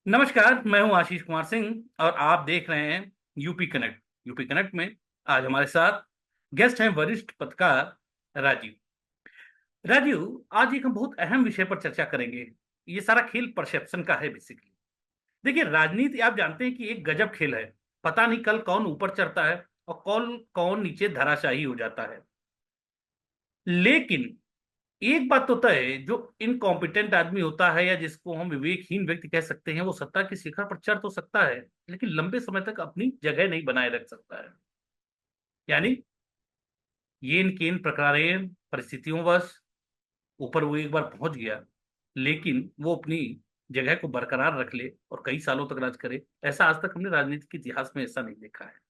नमस्कार, मैं हूं आशीष कुमार सिंह और आप देख रहे हैं यूपी कनेक्ट। यूपी कनेक्ट में आज हमारे साथ गेस्ट हैं वरिष्ठ पत्रकार राजीव। राजीव, आज एक हम बहुत अहम विषय पर चर्चा करेंगे। ये सारा खेल परसेप्शन का है बेसिकली। देखिए, राजनीति आप जानते हैं कि एक गजब खेल है। पता नहीं कल कौन ऊपर चढ़ता है और कौन कौन नीचे धराशायी हो जाता है। लेकिन एक बात तो तय है, जो इनकॉम्पिटेंट आदमी होता है या जिसको हम विवेकहीन व्यक्ति कह सकते हैं, वो सत्ता की शिखर पर चढ़ तो सकता है, लेकिन लंबे समय तक अपनी जगह नहीं बनाए रख सकता है। यानी येन केन प्रकारेण परिस्थितियों वश ऊपर वो एक बार पहुंच गया, लेकिन वो अपनी जगह को बरकरार रख ले और कई सालों तक राज करे, ऐसा आज तक हमने राजनीति के इतिहास में ऐसा नहीं देखा है।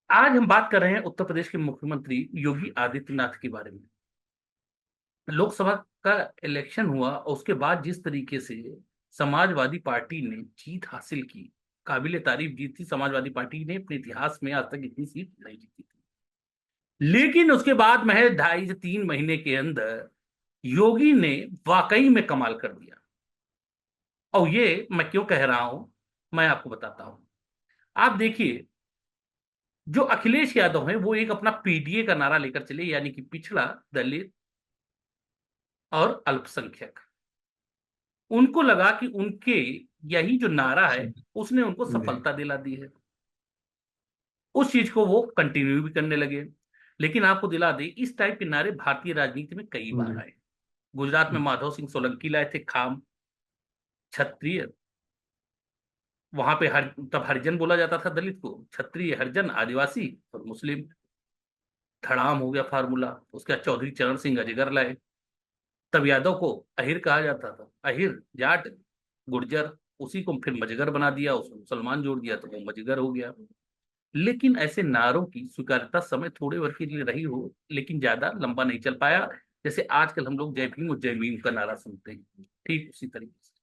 आज हम बात कर रहे हैं उत्तर प्रदेश के मुख्यमंत्री योगी आदित्यनाथ के बारे में। लोकसभा का इलेक्शन हुआ और उसके बाद जिस तरीके से समाजवादी पार्टी ने जीत हासिल की, काबिले तारीफ जीत थी। समाजवादी पार्टी ने अपने इतिहास में आज तक इतनी सीट नहीं जीती थी, लेकिन उसके बाद महज 2.5 से 3 महीने के अंदर योगी ने वाकई में कमाल कर दिया। और ये मैं क्यों कह रहा हूं, मैं आपको बताता हूं। आप देखिए, जो अखिलेश यादव हैं वो एक अपना पीडीए का नारा लेकर चले, यानी कि पिछड़ा, दलित और अल्पसंख्यक। उनको लगा कि उनके यही जो नारा है उसने उनको जी। सफलता दिला दी है। उस चीज को वो कंटिन्यू भी करने लगे। लेकिन आपको दिला दे, इस टाइप के नारे भारतीय राजनीति में कई बार जी। आए। गुजरात में माधव सिंह सोलंकी लाए थे, खाम, क्षत्रिय। वहां पे तब हरिजन बोला जाता था दलित को, क्षत्रिय, हरिजन, आदिवासी और मुस्लिम। धड़ाम हो गया फार्मूला। उसके बाद चौधरी चरण सिंह अजगर लाए। तब यादव को अहिर कहा जाता था, अहिर, जाट, गुर्जर। उसी को फिर मजगर बना दिया, उसको मुसलमान जोड़ दिया तो वो मजगर हो गया। लेकिन ऐसे नारों की स्वीकार्यता समय थोड़े वर्ष के लिए रही हो, लेकिन ज्यादा लंबा नहीं चल पाया। जैसे आजकल हम लोग जय भीम और जय भीम का नारा सुनते हैं, ठीक उसी तरीके से।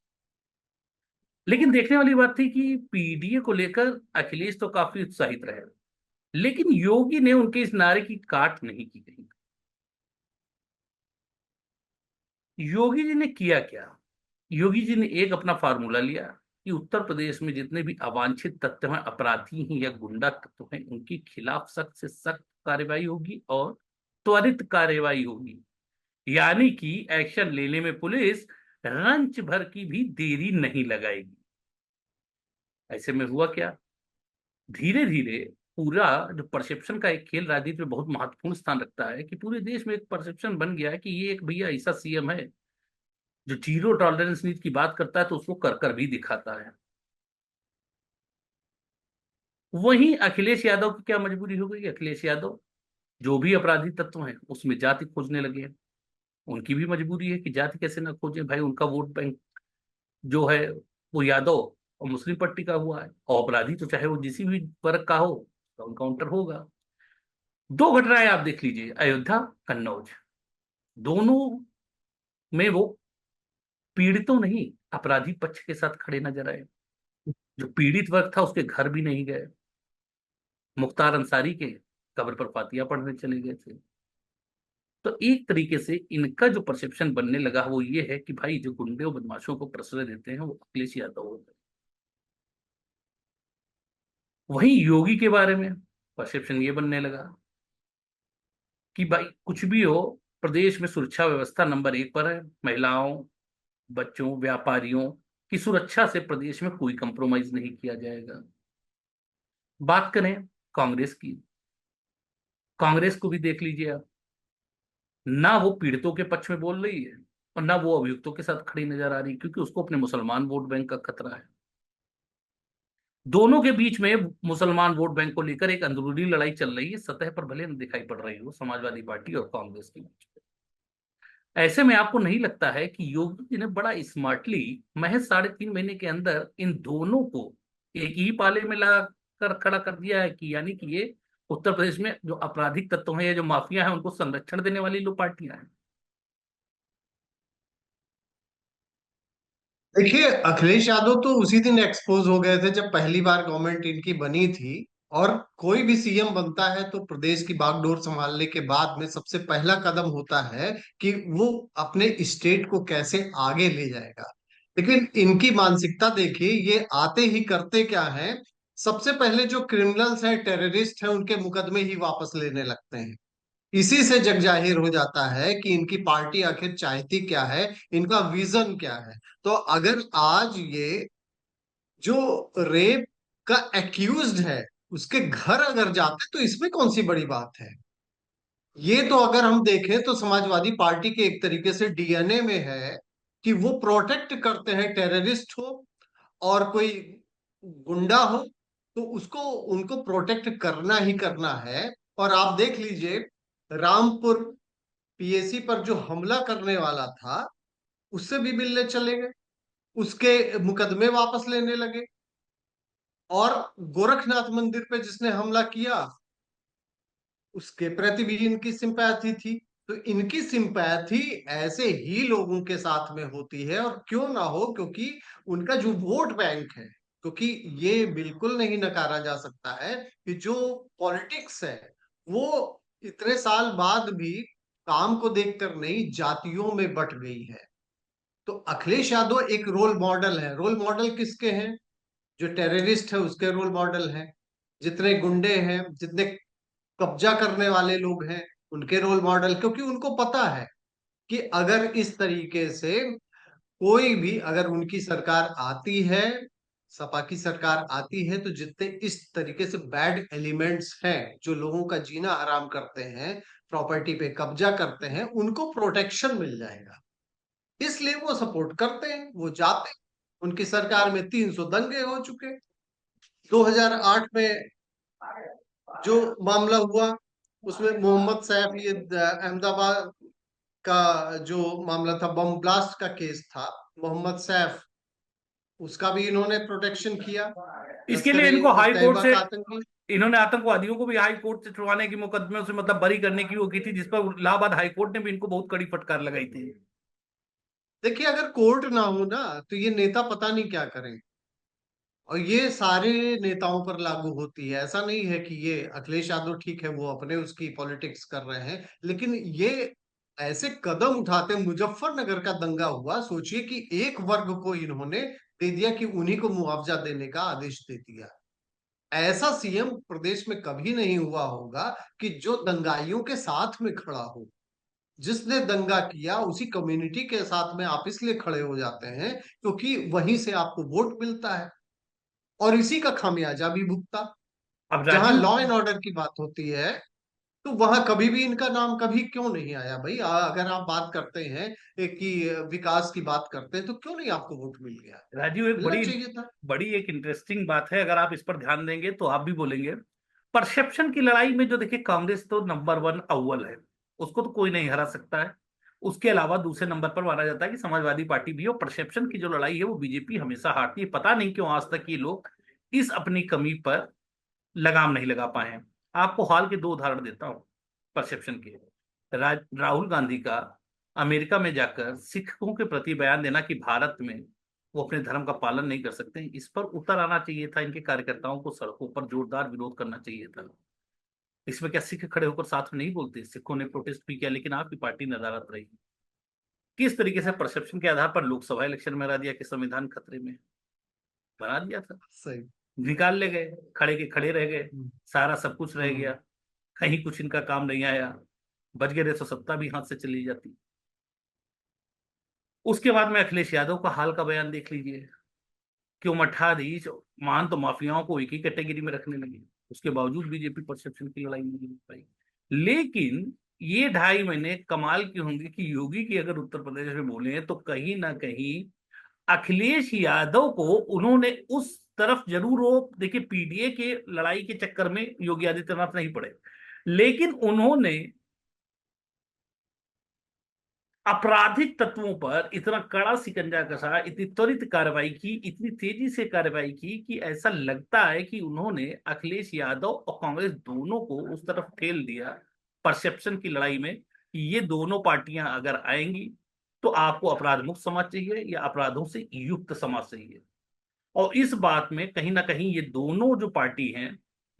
लेकिन देखने वाली बात थी कि पीडीए को लेकर अखिलेश तो काफी उत्साहित रहे, लेकिन योगी ने उनके इस नारे की काट नहीं की कहीं। योगी जी ने किया क्या? योगी जी ने एक अपना फार्मूला लिया कि उत्तर प्रदेश में जितने भी अवांछित तत्व हैं, अपराधी हैं या गुंडा तत्व हैं, उनके खिलाफ सख्त से सख्त कार्रवाई होगी और त्वरित कार्रवाई होगी। यानी कि एक्शन लेने में पुलिस रंच भर की भी देरी नहीं लगाएगी। ऐसे में हुआ क्या, धीरे धीरे पूरा जो परसेप्शन का एक खेल राजनीति में बहुत महत्वपूर्ण स्थान रखता है, कि पूरे देश में एक परसेप्शन बन गया है कि ये एक भैया ऐसा सीएम है जो जीरो टॉलरेंस नीति की बात करता है तो उसको कर कर भी दिखाता है। वहीं अखिलेश यादव की क्या मजबूरी हो गई? अखिलेश यादव जो भी अपराधी तत्व हैं उसमें जाति खोजने लगे हैं। उनकी भी मजबूरी है कि जाति कैसे ना खोजें भाई, उनका वोट बैंक जो है वो यादव और मुस्लिम पट्टी का हुआ है, और अपराधी तो चाहे वो जिसी भी वर्ग का हो तो उनकाउंटर होगा। दो घटनाएं आप देख लीजिए, अयोध्या, कन्नौज, दोनों में वो पीड़ितों नहीं, अपराधी पक्ष के साथ खड़े नजर आए। जो पीड़ित वर्ग था उसके घर भी नहीं गए। मुख्तार अंसारी के कब्र पर फातिया पढ़ने चले गए थे। तो एक तरीके से इनका जो परसेप्शन बनने लगा वो ये है कि भाई जो गुंडे और बदमाशों को प्रश्रय देते हैं वो अखिलेश यादव होते हैं। वहीं योगी के बारे में परसेप्शन ये बनने लगा कि भाई कुछ भी हो, प्रदेश में सुरक्षा व्यवस्था नंबर 1 पर है। महिलाओं, बच्चों, व्यापारियों की सुरक्षा से प्रदेश में कोई कंप्रोमाइज नहीं किया जाएगा। बात करें कांग्रेस की, कांग्रेस को भी देख लीजिए आप। ना वो पीड़ितों के पक्ष में बोल रही है और ना वो अभियुक्तों के साथ खड़ी नजर आ रही, क्योंकि उसको अपने मुसलमान वोट बैंक का खतरा है। दोनों के बीच में मुसलमान वोट बैंक को लेकर एक अंदरूनी लड़ाई चल रही है, सतह पर भले न दिखाई पड़ रही हो, समाजवादी पार्टी और कांग्रेस के बीच में। ऐसे में आपको नहीं लगता है कि योगी जी ने बड़ा स्मार्टली महज 3.5 महीने के अंदर इन दोनों को एक ही पाले में लगा कर खड़ा कर दिया है, कि यानी कि ये उत्तर प्रदेश में जो आपराधिक तत्व हैं या जो माफिया हैं उनको संरक्षण देने वाली लो पार्टियां हैं। देखिए, अखिलेश यादव तो उसी दिन एक्सपोज हो गए थे जब पहली बार गवर्नमेंट इनकी बनी थी। और कोई भी सीएम बनता है तो प्रदेश की बागडोर संभालने के बाद में सबसे पहला कदम होता है कि वो अपने स्टेट को कैसे आगे ले जाएगा। लेकिन इनकी मानसिकता देखिए, ये आते ही करते क्या है, सबसे पहले जो क्रिमिनल्स हैं, टेररिस्ट हैं, उनके मुकदमे ही वापस लेने लगते हैं। इसी से जग जाहिर हो जाता है कि इनकी पार्टी आखिर चाहती क्या है, इनका विजन क्या है। तो अगर आज ये जो रेप का एक्यूज्ड है उसके घर अगर जाते तो इसमें कौन सी बड़ी बात है। ये तो अगर हम देखें तो समाजवादी पार्टी के एक तरीके से डीएनए में है कि वो प्रोटेक्ट करते हैं, टेररिस्ट हो और कोई गुंडा हो तो उसको उनको प्रोटेक्ट करना ही करना है। और आप देख लीजिए, रामपुर पीएसी पर जो हमला करने वाला था उससे भी मिलने चले गए, उसके मुकदमे वापस लेने लगे। और गोरखनाथ मंदिर पे जिसने हमला किया उसके प्रति भी इनकी सिंपैथी थी। तो इनकी सिंपैथी ऐसे ही लोगों के साथ में होती है, और क्यों ना हो, क्योंकि उनका जो वोट बैंक है, क्योंकि ये बिल्कुल नहीं नकारा जा सकता है कि जो पॉलिटिक्स है वो इतने साल बाद भी काम को देखकर नहीं, जातियों में बट गई है। तो अखिलेश यादव एक रोल मॉडल है। रोल मॉडल किसके हैं? जो टेररिस्ट है उसके रोल मॉडल हैं, जितने गुंडे हैं, जितने कब्जा करने वाले लोग हैं, उनके रोल मॉडल। क्योंकि उनको पता है कि अगर इस तरीके से कोई भी, अगर उनकी सरकार आती है, सपा की सरकार आती है, तो जितने इस तरीके से बैड एलिमेंट्स हैं जो लोगों का जीना हराम करते हैं, प्रॉपर्टी पे कब्जा करते हैं, उनको प्रोटेक्शन मिल जाएगा। इसलिए वो सपोर्ट करते हैं, वो जाते हैं। उनकी सरकार में 300 दंगे हो चुके। 2008 में जो मामला हुआ उसमें मोहम्मद सैफ, ये अहमदाबाद का जो मामला था, बम ब्लास्ट का केस था, मोहम्मद सैफ, उसका भी इन्होंने प्रोटेक्शन किया। इसके लिए लश्कर इनको ए हाई कोर्ट तैयबा से, का आतंकी। इन्होंने आतंकवादियों को भी हाई कोर्ट से छुड़वाने की मुकदमे से मतलब बरी करने की वो की थी, जिस पर इलाहाबाद हाई कोर्ट ने भी इनको बहुत कड़ी फटकार लगाई थी। देखिए, अगर कोर्ट ना हो ना तो ये नेता पता नहीं क्या करें। और ये सारे नेताओं पर लागू होती है। ऐसा नहीं है कि ये अखिलेश यादव, ठीक है वो अपने उसकी पॉलिटिक्स कर रहे हैं, लेकिन ये ऐसे कदम उठाते। मुजफ्फरनगर का दंगा हुआ, सोचिए कि एक वर्ग को इन्होंने दे दिया कि उन्हीं को मुआवजा देने का आदेश दे दिया। ऐसा सीएम प्रदेश में कभी नहीं हुआ होगा कि जो दंगाइयों के साथ में खड़ा हो। जिसने दंगा किया उसी कम्युनिटी के साथ में आप इसलिए खड़े हो जाते हैं क्योंकि वहीं से आपको वोट मिलता है, और इसी का खामियाजा भी भुगता। अब जहां राजू, लॉ एंड ऑर्डर की बात होती है तो वहां कभी भी इनका नाम कभी क्यों नहीं आया भाई? अगर आप बात करते हैं कि विकास की बात करते हैं तो क्यों नहीं आपको वोट मिल गया? राजू एक मिलना बड़ी चाहिए था। बड़ी एक इंटरेस्टिंग बात है, अगर आप इस पर ध्यान देंगे तो आप भी बोलेंगे। परसेप्शन की लड़ाई में जो देखिए, कांग्रेस तो नंबर वन अव्वल है, उसको तो कोई नहीं हरा सकता है। उसके अलावा दूसरे नंबर पर माना जाता है कि समाजवादी पार्टी भी है, और परसेप्शन की जो लड़ाई है वो बीजेपी हमेशा हारती है। पता नहीं क्यों आज तक ये लोग इस अपनी कमी पर लगाम नहीं लगा पाए हैं। आपको हाल के दो उदाहरण देता हूं परसेप्शन के। राहुल गांधी का अमेरिका में जाकर सिखों के प्रति बयान देना कि भारत में वो अपने धर्म का पालन नहीं कर सकते, इस पर उतर आना चाहिए था। इनके कार्यकर्ताओं को सड़कों पर जोरदार विरोध करना चाहिए था। इसमें क्या सिख खड़े होकर साथ में नहीं बोलते? सिखों ने प्रोटेस्ट भी किया, लेकिन आपकी पार्टी नदारद रही। किस तरीके से परसेप्शन के आधार पर लोकसभा इलेक्शन में हरा दिया कि संविधान खतरे में, बना दिया था। सही। निकाल ले गए, खड़े के खड़े रह गए, हम्म। सारा सब कुछ रह गया, हम्म। कहीं कुछ इनका काम नहीं आया। बच गए तो सत्ता भी हाथ से चली जाती। उसके बाद में अखिलेश यादव का हाल का बयान देख लीजिए। क्यों मठाधीश मान तो माफियाओं को एक ही कैटेगरी में रखने लगे। उसके बावजूद बीजेपी परसेप्शन की लड़ाई नहीं जीत पाई। लेकिन ये 2.5 महीने कमाल की होंगे कि योगी की अगर उत्तर प्रदेश में बोले तो कहीं ना कहीं अखिलेश यादव को उन्होंने उस तरफ जरूर, वो देखिए पीडीए के लड़ाई के चक्कर में योगी आदित्यनाथ नहीं पड़े, लेकिन उन्होंने आपराधिक तत्वों पर इतना कड़ा सिकंजा कसा, इतनी त्वरित कार्रवाई की, इतनी तेजी से कार्रवाई की कि ऐसा लगता है कि उन्होंने अखिलेश यादव और कांग्रेस दोनों को उस तरफ ठेल दिया परसेप्शन की लड़ाई में कि ये दोनों पार्टियां अगर आएंगी तो आपको अपराध मुक्त समाज चाहिए या अपराधों से युक्त समाज चाहिए। और इस बात में कहीं ना कहीं ये दोनों जो पार्टी हैं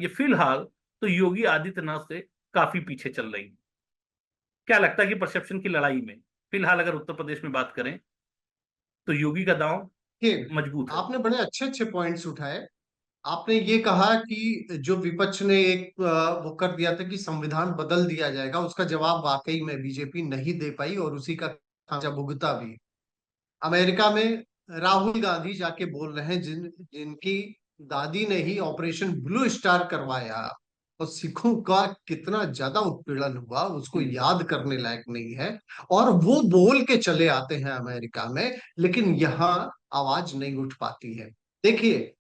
ये फिलहाल तो योगी आदित्यनाथ से काफी पीछे चल रही है। क्या लगता है कि परसेप्शन की लड़ाई में फिलहाल अगर उत्तर प्रदेश में बात करें तो योगी का दांव ये मजबूत है? आपने बड़े अच्छे अच्छे पॉइंट्स उठाए। आपने ये कहा कि जो विपक्ष ने एक वो कर दिया था कि संविधान बदल दिया जाएगा, उसका जवाब वाकई में बीजेपी नहीं दे पाई और उसी का खामियाजा भुगता भी। अमेरिका में राहुल गांधी जाके बोल रहे हैं, जिनकी दादी ने ही ऑपरेशन ब्लू स्टार करवाया, और सिखों का कितना ज्यादा उत्पीड़न हुआ उसको हम्म। याद करने लायक नहीं है। और वो बोल के चले आते हैं अमेरिका में, लेकिन यहाँ आवाज नहीं उठ पाती है। देखिए,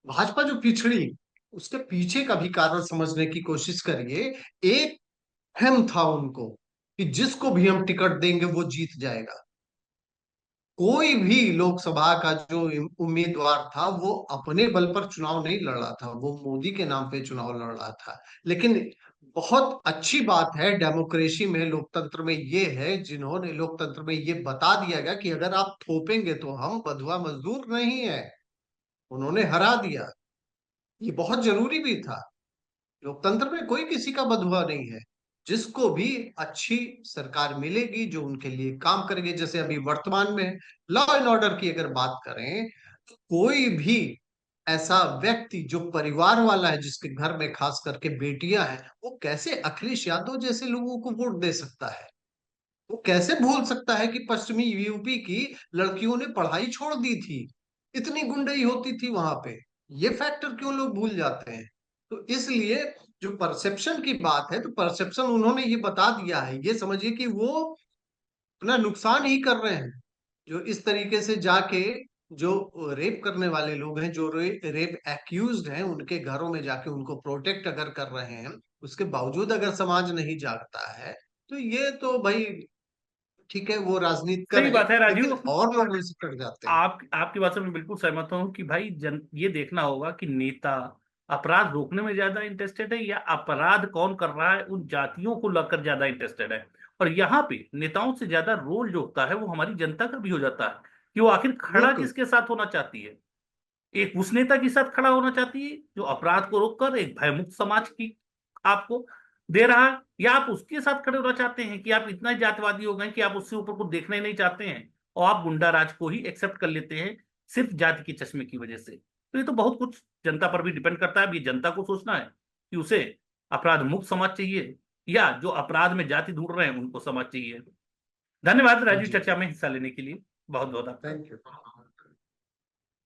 भाजपा जो पिछड़ी, उसके पीछे का भी कारण समझने की कोशिश करिए। एक हम था उनको कि जिसको भी हम टिकट देंगे वो जीत जाएगा। कोई भी लोकसभा का जो उम्मीदवार था वो अपने बल पर चुनाव नहीं लड़ रहा था, वो मोदी के नाम पे चुनाव लड़ रहा था। लेकिन बहुत अच्छी बात है डेमोक्रेसी में, लोकतंत्र में ये है, जिन्होंने लोकतंत्र में ये बता दिया गया कि अगर आप थोपेंगे तो हम बंधुआ मजदूर नहीं है, उन्होंने हरा दिया। ये बहुत जरूरी भी था। लोकतंत्र में कोई किसी का बंधुआ नहीं है। जिसको भी अच्छी सरकार मिलेगी जो उनके लिए काम करेगी, जैसे अभी वर्तमान में लॉ एंड ऑर्डर की अगर बात करें, तो कोई भी ऐसा व्यक्ति जो परिवार वाला है, जिसके घर में खास करके बेटियां हैं, वो कैसे अखिलेश यादव जैसे लोगों को वोट दे सकता है? वो कैसे भूल सकता है कि पश्चिमी यूपी की लड़कियों ने पढ़ाई छोड़ दी थी, इतनी गुंडई होती थी वहां पे? ये फैक्टर क्यों लोग भूल जाते हैं? तो इसलिए जो परसेप्शन की बात है, तो परसेप्शन उन्होंने ये बता दिया है, ये समझिए कि वो अपना नुकसान ही कर रहे हैं। जो इस तरीके से जाके जो रेप करने वाले लोग हैं, जो रेप एक्यूज्ड हैं, उनके घरों में जाके उनको प्रोटेक्ट अगर कर रहे हैं, उसके बावजूद अगर समाज नहीं जागता है, तो ये तो भाई ठीक है, वो राजनीतिकर सही है, बात है राजू। लेकिन और लोग उनसे कट जाते हैं। आपकी बात से मैं बिल्कुल सहमत हूँ कि भाई ये देखना होगा कि नेता अपराध रोकने में ज्यादा इंटरेस्टेड है या अपराध कौन कर रहा है उन जातियों को लेकर ज्यादा इंटरेस्टेड है। और यहाँ पे नेताओं से ज्यादा रोल जो होता है वो हमारी जनता का भी हो जाता है कि वो आखिर खड़ा बिल्कुल। किसके साथ होना चाहती है। एक उस नेता के साथ खड़ा होना चाहती है जो अपराध को रोककर एक भयमुक्त समाज की आपको दे रहा है, या आप उसके साथ खड़े होना चाहते हैं कि आप इतना जातवादी हो गए कि आप उससे ऊपर कुछ देखना ही नहीं चाहते हैं और आप गुंडा राज को ही एक्सेप्ट कर लेते हैं सिर्फ जाति के चश्मे की वजह से। तो ये तो बहुत कुछ जनता पर भी डिपेंड करता है। अब ये जनता को सोचना है कि उसे अपराध मुक्त समाज चाहिए या जो अपराध में जाति ढूंढ रहे हैं उनको समाज चाहिए। धन्यवाद राजीव, जी चर्चा जी। में हिस्सा लेने के लिए बहुत बहुत आपका। Thank you.